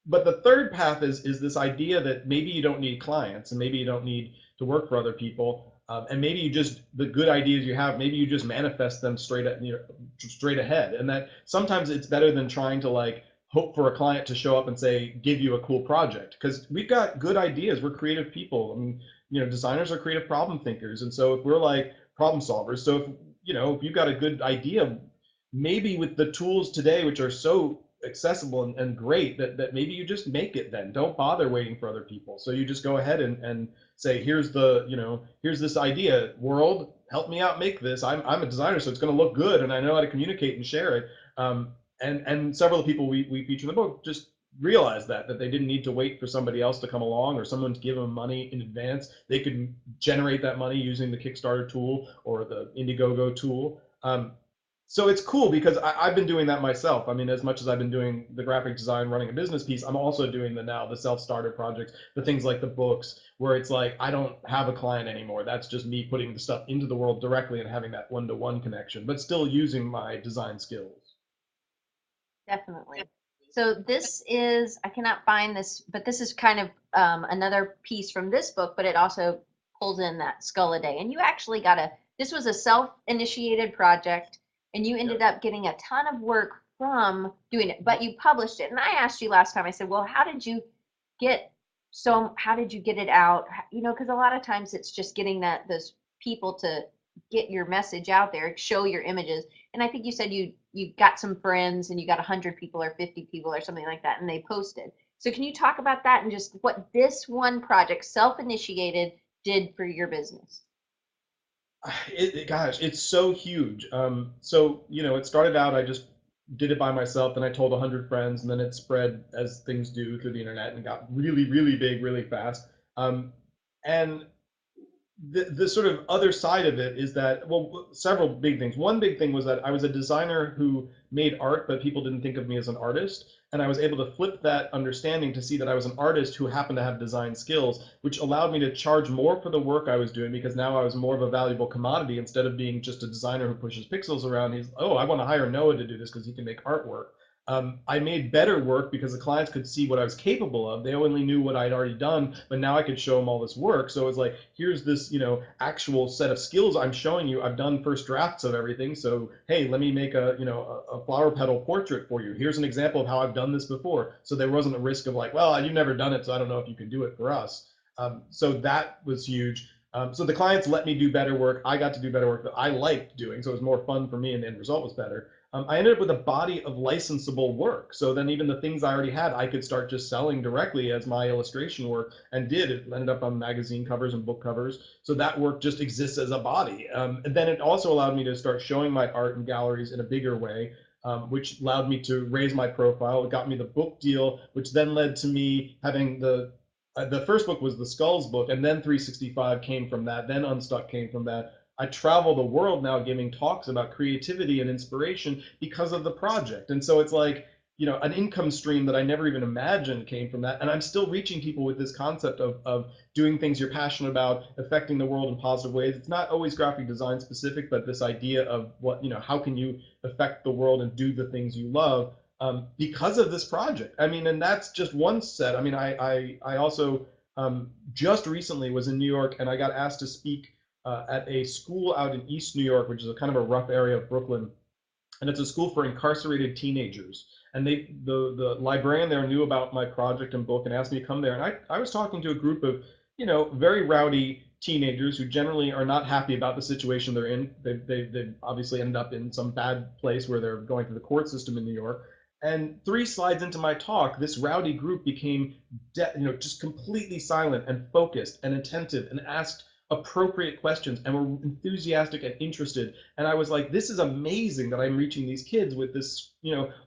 But the third path is this idea that maybe you don't need clients, and maybe you don't need to work for other people, and maybe you just, the good ideas you have, maybe you just manifest them straight ahead, and that sometimes it's better than trying to like hope for a client to show up and say give you a cool project, because we've got good ideas. We're creative people. I mean, designers are creative problem thinkers, and so if we're like problem solvers, so if you've got a good idea, maybe with the tools today, which are so accessible and great, that maybe you just make it. Then don't bother waiting for other people, so you just go ahead and say, here's this idea, world, help me out, make this. I'm a designer, so it's going to look good, and I know how to communicate and share it. And several of the people we feature in the book just realized that they didn't need to wait for somebody else to come along or someone to give them money in advance. They could generate that money using the Kickstarter tool or the Indiegogo tool. So it's cool because I've been doing that myself. I mean, as much as I've been doing the graphic design, running a business piece, I'm also doing the self-starter projects, the things like the books, where it's like I don't have a client anymore. That's just me putting the stuff into the world directly and having that one-to-one connection, but still using my design skills. Definitely. So this is, I cannot find this, but this is kind of another piece from this book, but it also pulls in that skull a day. And you actually this was a self-initiated project, and you ended Yep. up getting a ton of work from doing it, but you published it. And I asked you last time, I said, well, get how did you get it out? Because a lot of times it's just getting those people to get your message out there, show your images. And I think you said you got some friends and you got 100 people or 50 people or something like that, and they posted. So can you talk about that and just what this one project, self-initiated, did for your business? Gosh, it's so huge. So it started out, I just did it by myself, then I told 100 friends, and then it spread as things do through the internet and got really, really big, really fast. And the sort of other side of it is that, well, several big things. One big thing was that I was a designer who made art, but people didn't think of me as an artist. And I was able to flip that understanding to see that I was an artist who happened to have design skills, which allowed me to charge more for the work I was doing because now I was more of a valuable commodity instead of being just a designer who pushes pixels around. He's, oh, I want to hire Noah to do this because he can make artwork. I made better work because the clients could see what I was capable of. They only knew what I'd already done, but now I could show them all this work. So it's like, here's this, actual set of skills I'm showing you. I've done first drafts of everything. So hey, let me make a flower petal portrait for you. Here's an example of how I've done this before. So there wasn't a risk of like, well, you've never done it, so I don't know if you can do it for us. So that was huge. So the clients let me do better work. I got to do better work that I liked doing. So it was more fun for me, and the end result was better. I ended up with a body of licensable work. So then even the things I already had, I could start just selling directly as my illustration work, and did. It ended up on magazine covers and book covers. So that work just exists as a body. And then it also allowed me to start showing my art in galleries in a bigger way, which allowed me to raise my profile. It got me the book deal, which then led to me having the first book was the Skulls book, and then 365 came from that. Then Unstuck came from that. I travel the world now giving talks about creativity and inspiration because of the project. And so it's like, an income stream that I never even imagined came from that. And I'm still reaching people with this concept of doing things you're passionate about, affecting the world in positive ways. It's not always graphic design specific, but this idea of what, how can you affect the world and do the things you love, because of this project. I mean, and that's just one set. I mean, I also just recently was in New York, and I got asked to speak at a school out in East New York, which is a kind of a rough area of Brooklyn, and it's a school for incarcerated teenagers. And the librarian there knew about my project and book and asked me to come there. And I was talking to a group of, very rowdy teenagers who generally are not happy about the situation they're in. They've obviously ended up in some bad place where they're going through the court system in New York. And 3 slides into my talk, this rowdy group became, just completely silent and focused and attentive and asked appropriate questions and were enthusiastic and interested. And I was like, this is amazing that I'm reaching these kids with this,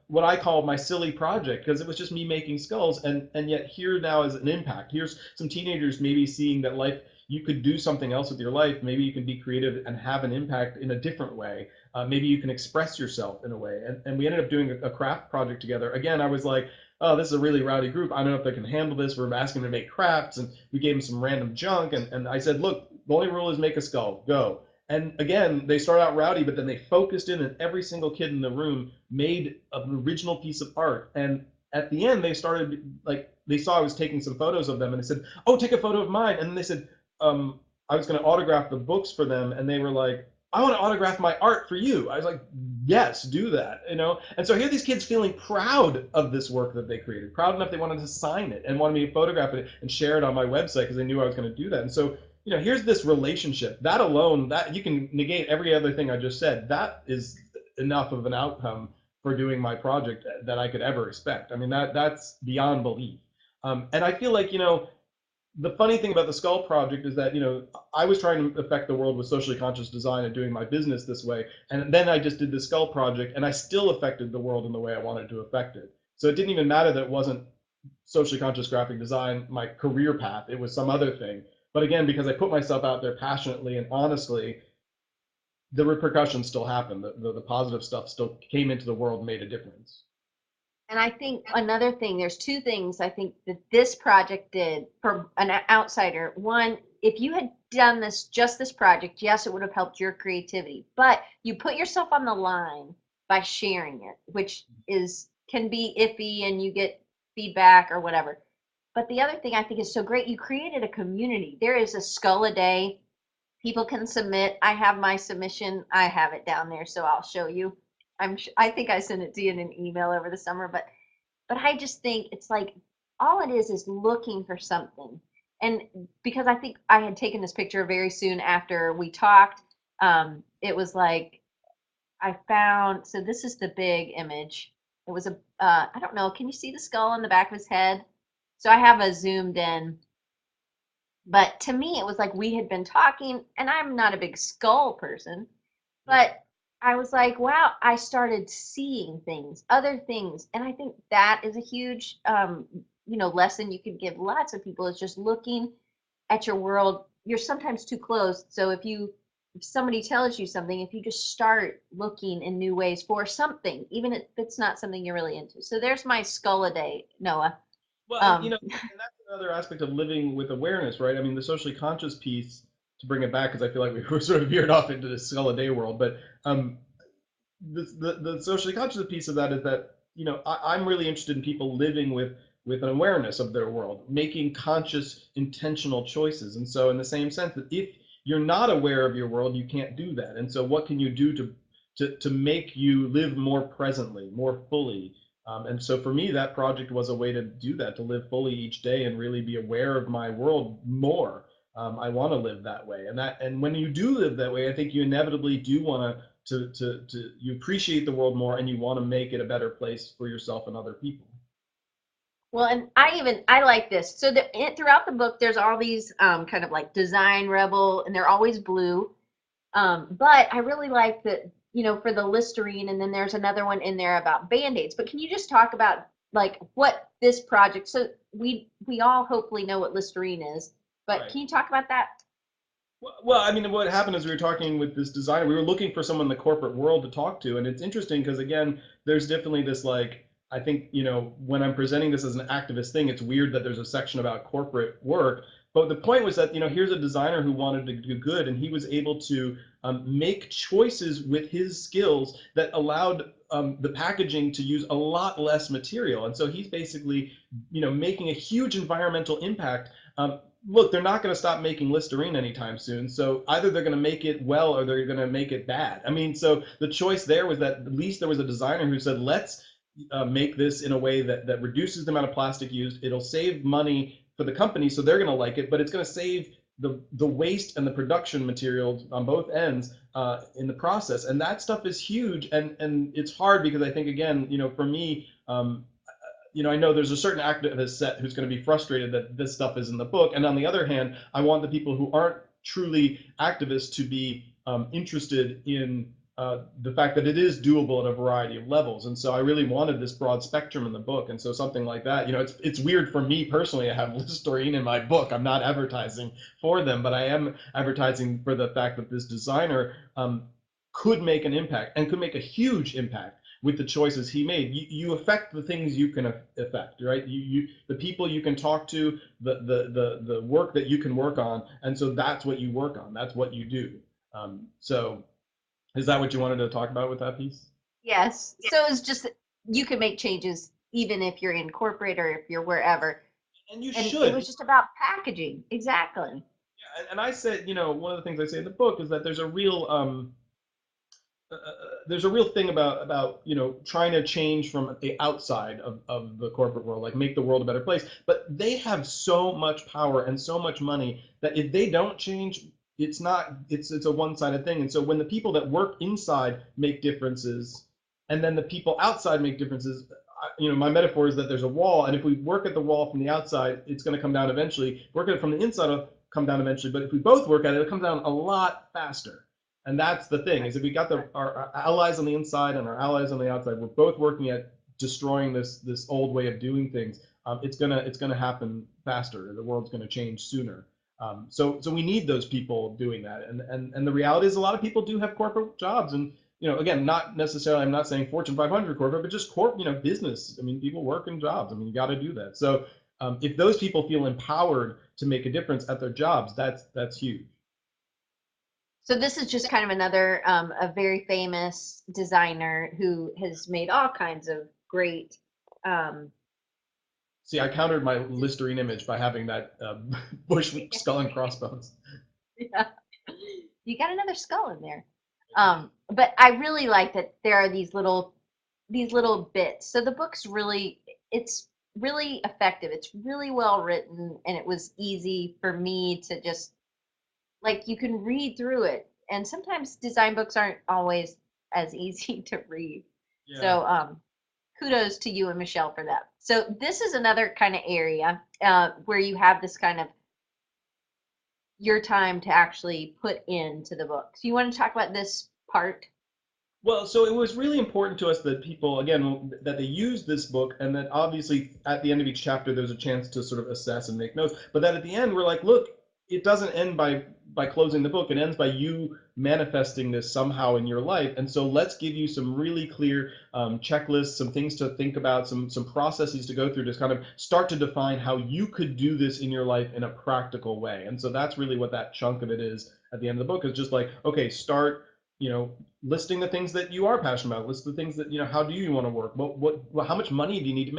what I call my silly project, because it was just me making skulls. And yet here now is an impact. Here's some teenagers maybe seeing that life, you could do something else with your life. Maybe you can be creative and have an impact in a different way. Maybe you can express yourself in a way. And we ended up doing a craft project together. Again, I was like, oh, this is a really rowdy group. I don't know if they can handle this. We're asking them to make crafts, and we gave them some random junk. And I said, look, the only rule is make a skull. Go. And again, they start out rowdy, but then they focused in, and every single kid in the room made an original piece of art. And at the end, they started, like, they saw I was taking some photos of them, and they said, "Oh, take a photo of mine." And then they said, I was going to autograph the books for them, and they were like, "I want to autograph my art for you." I was like, "Yes, do that." And so here are these kids feeling proud of this work that they created, proud enough they wanted to sign it and wanted me to photograph it and share it on my website because they knew I was going to do that. And so, here's this relationship. That alone, that you can negate every other thing I just said. That is enough of an outcome for doing my project that I could ever expect. I mean, that's beyond belief. And I feel like, the funny thing about the Skull Project is that, I was trying to affect the world with socially conscious design and doing my business this way. And then I just did the Skull Project, and I still affected the world in the way I wanted to affect it. So it didn't even matter that it wasn't socially conscious graphic design, my career path. It was some other thing. But again, because I put myself out there passionately and honestly, the repercussions still happened. The positive stuff still came into the world and made a difference. And I think another thing, there's two things I think that this project did for an outsider. One, if you had done just this project, yes, it would have helped your creativity, but you put yourself on the line by sharing it, which can be iffy and you get feedback or whatever. But the other thing I think is so great, you created a community. There is a skull a day. People can submit. I have my submission. I have it down there, so I'll show you. I think I sent it to you in an email over the summer, but I just think it's like all it is looking for something. And because I think I had taken this picture very soon after we talked, it was like I found, so this is the big image. It was I don't know, can you see the skull on the back of his head? So I have a zoomed in, but to me, it was like we had been talking, and I'm not a big skull person, but I was like, wow, I started seeing things, other things. And I think that is a huge, lesson you could give lots of people is just looking at your world you're sometimes too close. So if somebody tells you something, if you just start looking in new ways for something, even if it's not something you're really into. So there's my skull a day, Noah. Well, and Um, and that's another aspect of living with awareness, right? I mean, the socially conscious piece, to bring it back, because I feel like we were sort of veered off into the skull a day world, but the socially conscious piece of that is that I'm really interested in people living with an awareness of their world, making conscious, intentional choices. And so, in the same sense, that if you're not aware of your world, you can't do that. And so, what can you do to make you live more presently, more fully? And so, for me, that project was a way to do that, to live fully each day and really be aware of my world more. I want to live that way, and when you do live that way, I think you inevitably do want to you appreciate the world more and you want to make it a better place for yourself and other people. well, and I like this. So throughout the book, there's all these kind of like design rebel, and they're always blue. But I really like that, for the Listerine, and then there's another one in there about Band-Aids. But can you just talk about like what this project? So we all hopefully know what Listerine is, but Right. can you talk about that? Well, I mean, what happened is we were talking with this designer. We were looking for someone in the corporate world to talk to, and it's interesting because again, there's definitely this like I think when I'm presenting this as an activist thing, it's weird that there's a section about corporate work. But the point was that here's a designer who wanted to do good, and he was able to make choices with his skills that allowed the packaging to use a lot less material, and so he's basically making a huge environmental impact. Look, they're not going to stop making Listerine anytime soon. So either they're going to make it well or they're going to make it bad. I mean, so the choice there was that at least there was a designer who said, let's make this in a way that reduces the amount of plastic used. It'll save money for the company, so they're going to like it, but it's going to save the waste and the production materials on both ends in the process. And that stuff is huge. And it's hard because I think, again, for me, I know there's a certain activist set who's going to be frustrated that this stuff is in the book. And on the other hand, I want the people who aren't truly activists to be interested in the fact that it is doable at a variety of levels. And so I really wanted this broad spectrum in the book. And so something like that, it's weird for me personally to have Listerine in my book. I'm not advertising for them, but I am advertising for the fact that this designer could make an impact and could make a huge impact with the choices he made. You affect the things you can affect, right? The people you can talk to, the work that you can work on, and so that's what you work on. That's what you do. So, is that what you wanted to talk about with that piece? Yes. So it's just you can make changes even if you're in corporate or if you're wherever. And you And it should. was just about packaging. Exactly. And I said, one of the things I say in the book is that there's a real thing about trying to change from the outside of the corporate world, like make the world a better place, but they have so much power and so much money that if they don't change, it's a one-sided thing. And so when the people that work inside make differences and then the people outside make differences, my metaphor is that there's a wall, and if we work at the wall from the outside, it's going to come down eventually. Work at it from the inside will come down eventually, but if we both work at it, it'll come down a lot faster. And that's the thing, is if we got our allies on the inside and our allies on the outside, we're both working at destroying this old way of doing things. It's gonna happen faster. The world's gonna change sooner. So we need those people doing that. And the reality is a lot of people do have corporate jobs, and again, not necessarily, I'm not saying Fortune 500 corporate, but just business. I mean, people work in jobs. I mean, you got to do that. So if those people feel empowered to make a difference at their jobs, that's huge. So this is just kind of another a very famous designer who has made all kinds of great um, See, I countered my Listerine image by having that bush skull and crossbones. yeah. You got another skull in there. But I really like that there are these little bits. So the book's it's really effective. It's really well written, and it was easy for me to just like you can read through it. And sometimes design books aren't always as easy to read. Yeah. So kudos to you and Michelle for that. So this is another kind of area where you have this kind of your time to actually put into the book. So you want to talk about this part? Well, so it was really important to us that people, again, that they use this book, and that obviously at the end of each chapter, there's a chance to sort of assess and make notes. But that at the end, we're like, look, it doesn't end by closing the book. It ends by you manifesting this somehow in your life. And so let's give you some really clear checklists, some things to think about, some processes to go through to kind of start to define how you could do this in your life in a practical way. And so that's really what that chunk of it is at the end of the book, is just like, okay, start, listing the things that you are passionate about. List the things that, how do you want to work? How much money do you need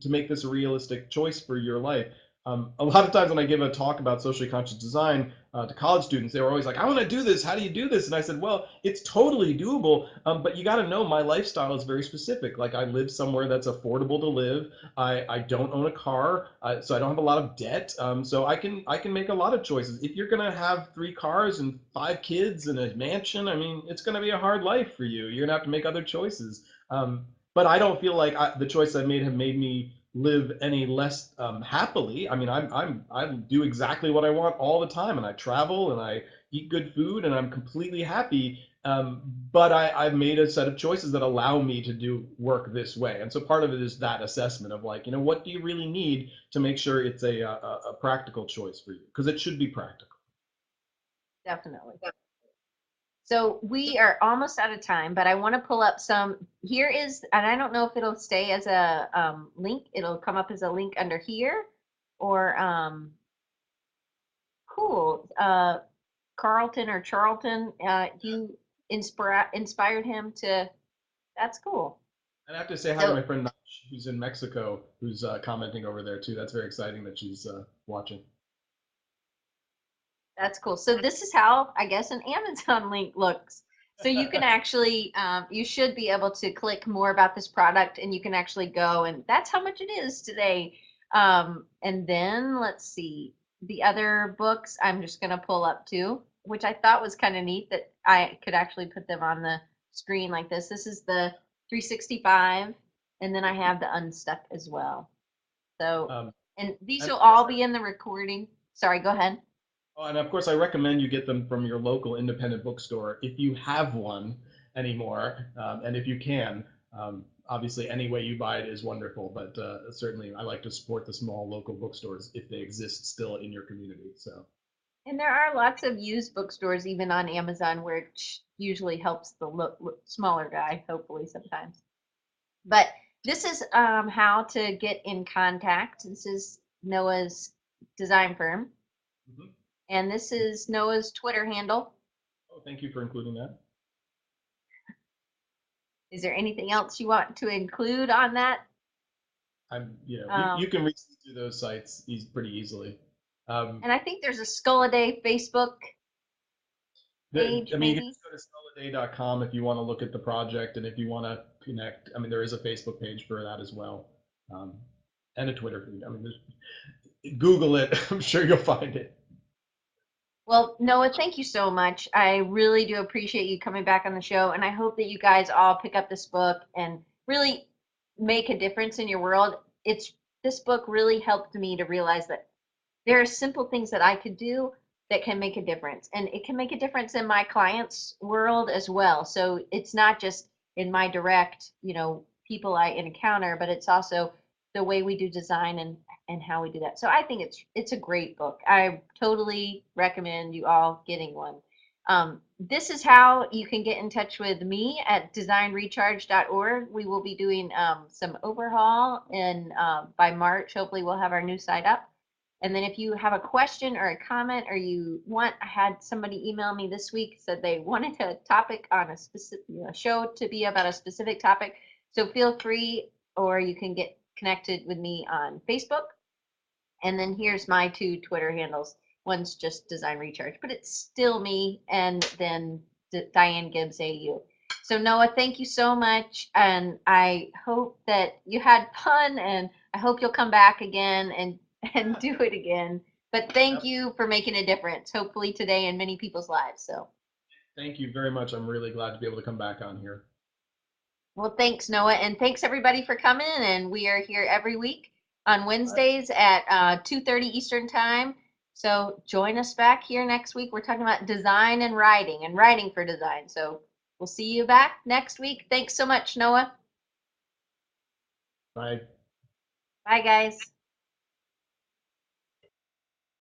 to make this a realistic choice for your life? A lot of times when I give a talk about socially conscious design to college students, they were always like, I want to do this. How do you do this? And I said, well, it's totally doable, but you got to know my lifestyle is very specific. Like I live somewhere that's affordable to live. I don't own a car, so I don't have a lot of debt. So I can make a lot of choices. If you're going to have 3 cars and 5 kids and a mansion, I mean, it's going to be a hard life for you. You're going to have to make other choices. But I don't feel like the choice I made have made me live any less happily. I mean, I do exactly what I want all the time, and I travel and I eat good food, and I'm completely happy. But I've made a set of choices that allow me to do work this way, and so part of it is that assessment of like, what do you really need to make sure it's a practical choice for you, because it should be practical. Definitely. So we are almost out of time, but I want to pull up some. Here is, and I don't know if it'll stay as a link. It'll come up as a link under here, or cool. Carlton or Charlton, you inspired him to. That's cool. And I have to say hi to So my friend Nash, who's in Mexico, who's commenting over there too. That's very exciting that she's watching. that's cool. So this is how I guess an Amazon link looks. So you can actually, you should be able to click more about this product, and you can actually go, and that's how much it is today. And then let's see, the other books I'm just going to pull up too, which I thought was kind of neat that I could actually put them on the screen like this. This is the 365, and then I have the Unstuck as well. So, Um, and these and will of course, all be in the recording. Sorry, go ahead. I recommend you get them from your local independent bookstore if you have one anymore, and if you can. Obviously, any way you buy it is wonderful, but certainly I like to support the small local bookstores if they exist still in your community. So, And there are lots of used bookstores even on Amazon, which usually helps the smaller guy, hopefully sometimes. But this is how to get in contact. This is Noah's design firm, mhm. and this is Noah's Twitter handle. Oh, thank you for including that. Is there anything else you want to include on that? You Um, can reach me through those sites pretty easily. Um, and I think there's a Skull a Day Facebook page, I mean, you can maybe. just go to stelladay.com if you want to look at the project, and if you want to connect. I mean, there is a Facebook page for that as well, um, and a Twitter feed. I mean, Google it. I'm sure you'll find it. Well, Noah, thank you so much. I really do appreciate you coming back on the show, and I hope that you guys all pick up this book and really make a difference in your world. It's This book really helped me to realize that there are simple things that I could do that can make a difference, and it can make a difference in my clients' world as well. So it's not just in my direct, people I encounter, but it's also the way we do design and how we do that. So I think it's a great book. I totally recommend you all getting one. This is how you can get in touch with me at designrecharge.org. We will be doing some overhaul, and by March, hopefully, we'll have our new site up. And then if you have a question or a comment, or I had somebody email me this week, said they wanted a topic on a specific, show to be about a specific topic. So feel free, or you can get connected with me on Facebook. And then here's my 2 Twitter handles. One's just Design Recharge, but it's still me, and then Diane Gibbs AU. So Noah, thank you so much, and I hope that you had fun, and I hope you'll come back again and do it again. But thank Yep. you for making a difference, hopefully today in many people's lives. So, Thank you very much. I'm really glad to be able to come back on here. well, thanks Noah, and thanks everybody for coming. And we are here every week on All right. Wednesdays at 2:30 Eastern Time. So join us back here next week. We're talking about design and writing for design. So we'll see you back next week. Thanks so much, Noah. Bye. Bye, guys.